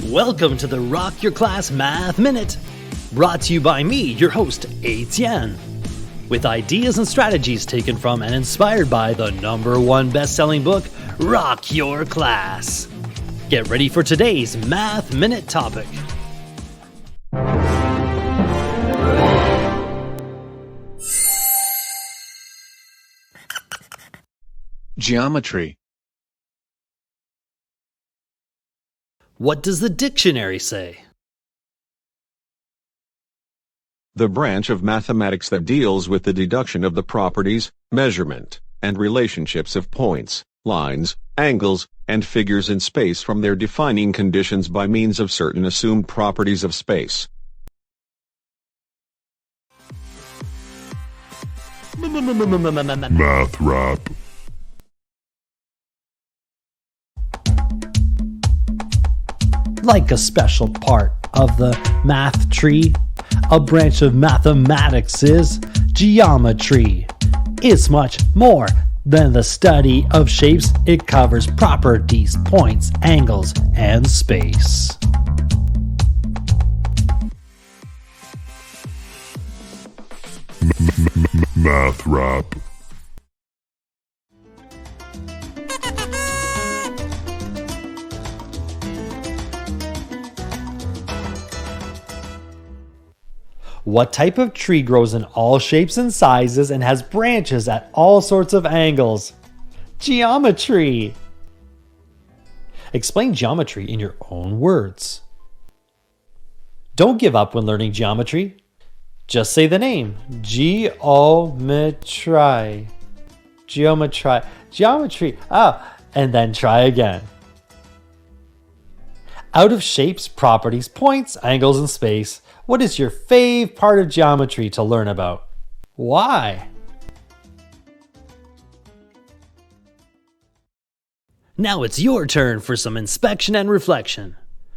Welcome to the Rock Your Class Math Minute, brought to you by me, your host, Etienne, with ideas and strategies taken from and inspired by the #1 best-selling book, Rock Your Class. Get ready for today's Math Minute topic. Geometry. What does the dictionary say? The branch of mathematics that deals with the deduction of the properties, measurement, and relationships of points, lines, angles, and figures in space from their defining conditions by means of certain assumed properties of space. Math rap. Like a special part of the math tree, a branch of mathematics is geometry. It's much more than the study of shapes. It covers properties, points, angles, and space. Math rap. What type of tree grows in all shapes and sizes and has branches at all sorts of angles? Geometry. Explain geometry in your own words. Don't give up when learning geometry. Just say the name. Geometry. Geometry. Geometry. And then try again. Out of shapes, properties, points, angles, and space, what is your fave part of geometry to learn about? Why? Now it's your turn for some inspection and reflection.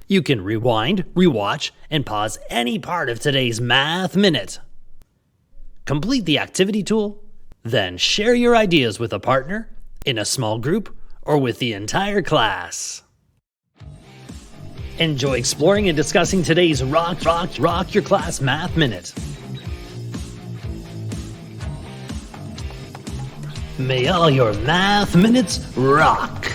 You can rewind, rewatch, and pause any part of today's Math Minute. Complete the activity tool, then share your ideas with a partner, in a small group, or with the entire class. Enjoy exploring and discussing today's Rock Your Class Math Minute. May all your math minutes rock!